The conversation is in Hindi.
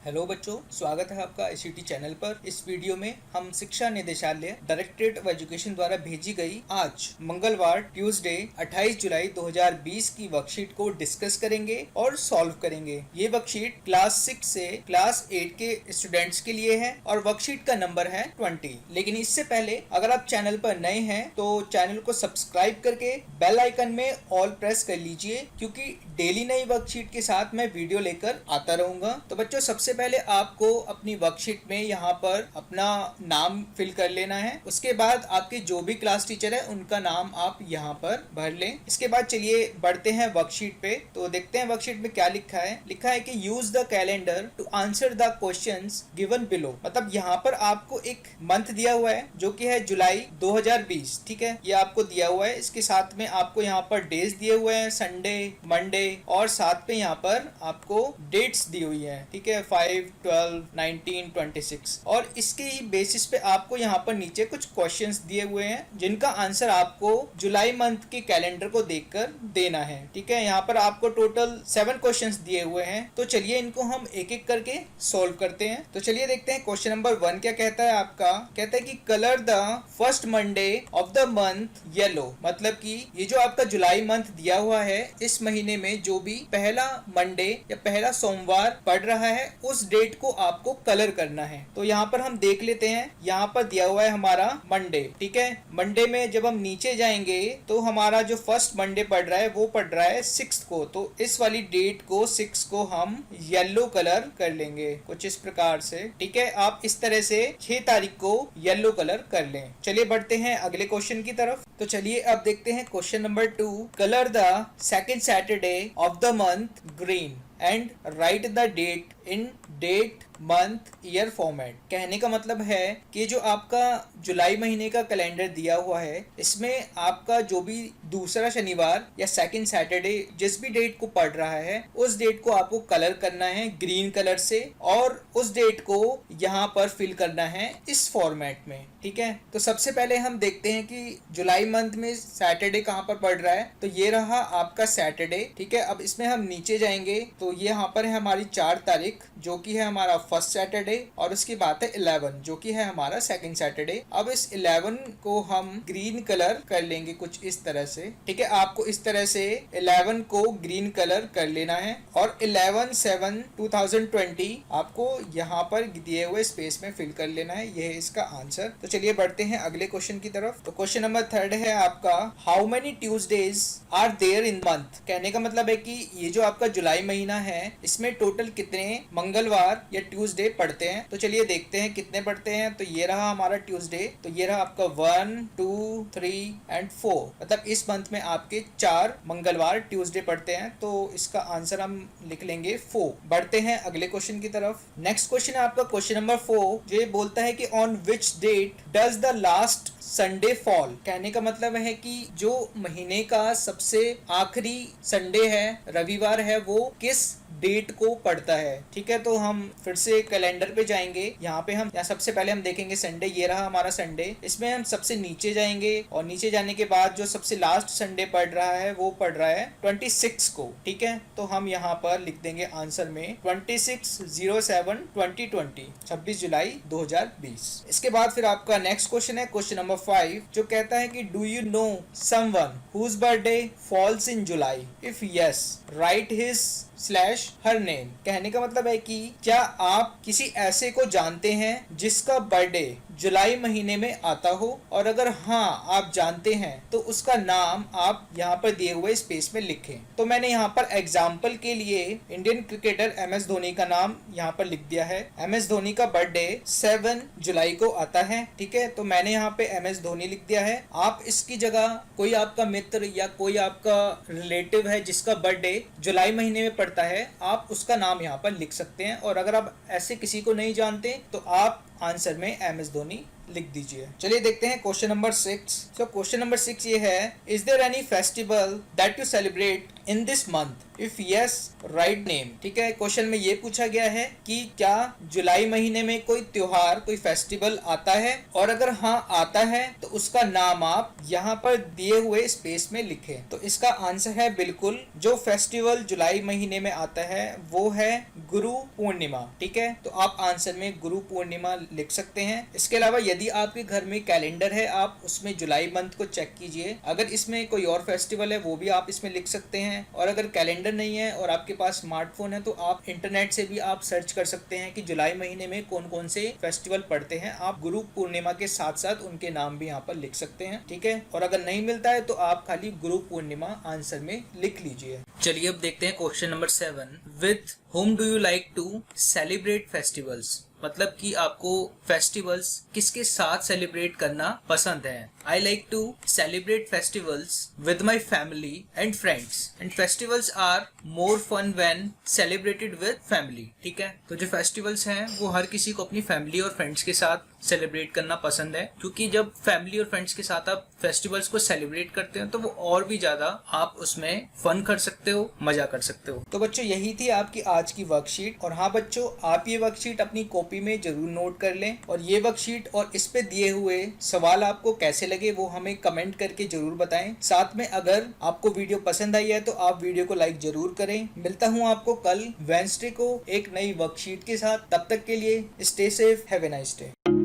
हेलो बच्चों, स्वागत है आपका ICT चैनल पर। इस वीडियो में हम शिक्षा निदेशालय डायरेक्टरेट ऑफ एजुकेशन द्वारा भेजी गई आज मंगलवार ट्यूसडे 28 जुलाई 2020 की वर्कशीट को डिस्कस करेंगे और सॉल्व करेंगे। ये वर्कशीट क्लास 6 से क्लास 8 के स्टूडेंट्स के लिए है और वर्कशीट का नंबर है 20। लेकिन इससे पहले अगर आप चैनल पर नए हैं तो चैनल को सब्सक्राइब करके बेल आइकन में ऑल प्रेस कर लीजिए, क्योंकि डेली नई वर्कशीट के साथ मैं वीडियो लेकर आता रहूंगा। तो बच्चों, सबसे पहले आपको अपनी वर्कशीट में यहाँ पर अपना नाम फिल कर लेना है। उसके बाद आपके जो भी क्लास टीचर है उनका नाम आप यहाँ पर भर लें। इसके बाद चलिए बढ़ते हैं वर्कशीट पे। तो देखते हैं वर्कशीट में क्या लिखा है। लिखा है कि use the calendar to answer the questions given below. मतलब यहाँ पर आपको एक मंथ दिया हुआ है जो कि है जुलाई 2020। ठीक है, ये आपको दिया हुआ है। इसके साथ में आपको यहाँ पर डेज दिए हुए हैं, संडे, मंडे, और साथ में यहाँ पर आपको डेट्स दी हुई है। ठीक है, 5, 12, 19, 26। और इसके ही बेसिस पे आपको यहाँ पर नीचे कुछ क्वेश्चंस दिए हुए हैं जिनका आंसर आपको जुलाई मंथ के कैलेंडर को देखकर देना है। ठीक है, यहाँ पर आपको टोटल 7 क्वेश्चंस दिए हुए हैं। तो चलिए इनको हम एक एक करके सोल्व करते हैं। तो चलिए देखते हैं क्वेश्चन नंबर 1 क्या कहता है। आपका कहता है कि colour the first Monday of the month yellow. मतलब कि ये जो आपका जुलाई मंथ दिया हुआ है, इस महीने में जो भी पहला मंडे या पहला सोमवार पड़ रहा है उस डेट को आपको कलर करना है। तो यहाँ पर हम देख लेते हैं। यहाँ पर दिया हुआ है हमारा मंडे। ठीक है, मंडे में जब हम नीचे जाएंगे तो हमारा जो फर्स्ट मंडे पड़ रहा है वो पड़ रहा है 6 को। तो इस वाली डेट को 6 को हम येलो कलर कर लेंगे कुछ इस प्रकार से। ठीक है, आप इस तरह से 6 तारीख को येलो कलर कर लें। चलिए बढ़ते हैं अगले क्वेश्चन की तरफ। तो चलिए अब देखते हैं question number 2। Colour the second Saturday of the month green and write the date in date month year format. कहने का मतलब है कि जो आपका जुलाई महीने का कैलेंडर दिया हुआ है, इसमें आपका जो भी दूसरा शनिवार या सेकंड सैटरडे जिस भी डेट को पड़ रहा है उस डेट को आपको कलर करना है ग्रीन कलर से, और उस डेट को यहाँ पर फिल करना है इस फॉर्मेट में। ठीक है, तो सबसे पहले हम देखते हैं कि जुलाई मंथ में सैटरडे कहाँ पर पड़ रहा है। तो ये रहा आपका सैटरडे। ठीक है, अब इसमें हम नीचे जाएंगे तो ये यहाँ पर है हमारी 4 तारीख जो कि है हमारा फर्स्ट सैटरडे, और उसकी बात है 11 जो कि है हमारा सेकंड सैटरडे। अब इस 11 को हम ग्रीन कलर कर लेंगे कुछ इस तरह से। ठीक है, आपको इस तरह से 11 को ग्रीन कलर कर लेना है, और 11/7/2020 आपको यहाँ पर दिए हुए स्पेस में फिल कर लेना है। यह है इसका आंसर। तो चलिए बढ़ते हैं अगले क्वेश्चन की तरफ। तो क्वेश्चन नंबर 3 है आपका, how many Tuesdays are there in month. कहने का मतलब है कि ये जो आपका जुलाई महीना है इसमें टोटल कितने मंगलवार या ट्यूसडे पढ़ते हैं। तो चलिए देखते हैं कितने पढ़ते हैं। तो ये रहा हमारा ट्यूसडे। तो ये रहा आपका 1, 2, 3 एंड 4। मतलब इस मंथ में आपके 4 मंगलवार ट्यूसडे पढ़ते हैं। तो इसका आंसर हम लिख लेंगे 4। बढ़ते हैं अगले क्वेश्चन की तरफ। नेक्स्ट क्वेश्चन है आपका क्वेश्चन नंबर 4, जो ये बोलता है कि on which date does the last Sunday fall. कहने का मतलब है कि जो महीने का सबसे आखिरी संडे है, रविवार है, वो किस डेट को पड़ता है। ठीक है, तो हम फिर से कैलेंडर पे जाएंगे। यहाँ सबसे पहले हम देखेंगे संडे। ये रहा हमारा संडे। इसमें हम सबसे नीचे जाएंगे और नीचे जाने के बाद जो सबसे लास्ट संडे पड़ रहा है वो पड़ रहा है 26 को। ठीक है, तो हम यहाँ पर लिख देंगे आंसर में 26/07/2020, 26 जुलाई 2020। इसके बाद फिर आपका नेक्स्ट क्वेश्चन है क्वेश्चन नंबर 5, जो कहता है कि do you know someone whose birthday falls in July, if yes write his /her name. कहने का मतलब है कि क्या आप किसी ऐसे को जानते हैं जिसका बर्थडे जुलाई महीने में आता हो, और अगर हाँ आप जानते हैं तो उसका नाम आप यहाँ पर दिए हुए स्पेस में लिखें। तो मैंने यहाँ पर एग्जाम्पल के लिए इंडियन क्रिकेटर MS धोनी का नाम यहाँ पर लिख दिया है। MS धोनी का बर्थडे 7 जुलाई को आता है। ठीक है, तो मैंने यहाँ पे MS धोनी लिख दिया है। आप इसकी जगह कोई आपका मित्र या कोई आपका रिलेटिव है जिसका बर्थडे जुलाई महीने में पड़ता है, आप उसका नाम यहाँ पर लिख सकते हैं। और अगर आप ऐसे किसी को नहीं जानते तो आप आंसर में MS धोनी लिख दीजिए। चलिए देखते हैं क्वेश्चन नंबर 6। तो क्वेश्चन नंबर 6 ये है, is there any festival that you celebrate in this month? If yes write name. ठीक है, क्वेश्चन में ये पूछा गया है कि क्या जुलाई महीने में कोई त्योहार, कोई फेस्टिवल आता है, और अगर हाँ आता है तो उसका नाम आप यहाँ पर दिए हुए स्पेस में लिखें। तो इसका आंसर है बिल्कुल, जो फेस्टिवल जुलाई महीने में आता है वो है गुरु पूर्णिमा। ठीक है, तो आप आंसर में गुरु पूर्णिमा लिख सकते हैं। इसके अलावा यदि आपके घर में कैलेंडर है, आप उसमें जुलाई मंथ को चेक कीजिए, अगर इसमें कोई और फेस्टिवल है वो भी आप इसमें लिख सकते हैं। और अगर कैलेंडर नहीं है और आपके पास स्मार्टफोन है तो आप इंटरनेट से भी आप सर्च कर सकते हैं कि जुलाई महीने में कौन कौन से फेस्टिवल पड़ते हैं। आप गुरु पूर्णिमा के साथ साथ उनके नाम भी यहाँ पर लिख सकते हैं। ठीक है, और अगर नहीं मिलता है तो आप खाली गुरु पूर्णिमा आंसर में लिख लीजिए। चलिए अब देखते हैं question number 7। With whom do you like to celebrate festivals? मतलब कि आपको फेस्टिवल्स किसके साथ सेलिब्रेट करना पसंद है। I like to celebrate festivals with my family and friends, and festivals are more fun when celebrated with family. ठीक है, तो जो फेस्टिवल्स हैं वो हर किसी को अपनी फैमिली और फ्रेंड्स के साथ सेलिब्रेट करना पसंद है, क्योंकि जब फैमिली और फ्रेंड्स के साथ आप फेस्टिवल्स को सेलिब्रेट करते हैं तो वो और भी ज्यादा आप उसमें फन कर सकते हो, मजा कर सकते हो। तो बच्चों यही थी आपकी आज की वर्कशीट। और हाँ बच्चों, आप ये वर्कशीट अपनी कॉपी में जरूर नोट कर लें, और ये वर्कशीट और इस पे दिए हुए सवाल आपको कैसे लगे वो हमें कमेंट करके जरूर बताएं। साथ में अगर आपको वीडियो पसंद आई है तो आप वीडियो को लाइक जरूर करें। मिलता हूँ आपको कल वेडनेसडे को एक नई वर्कशीट के साथ। तब तक के लिए stay safe, have a nice day.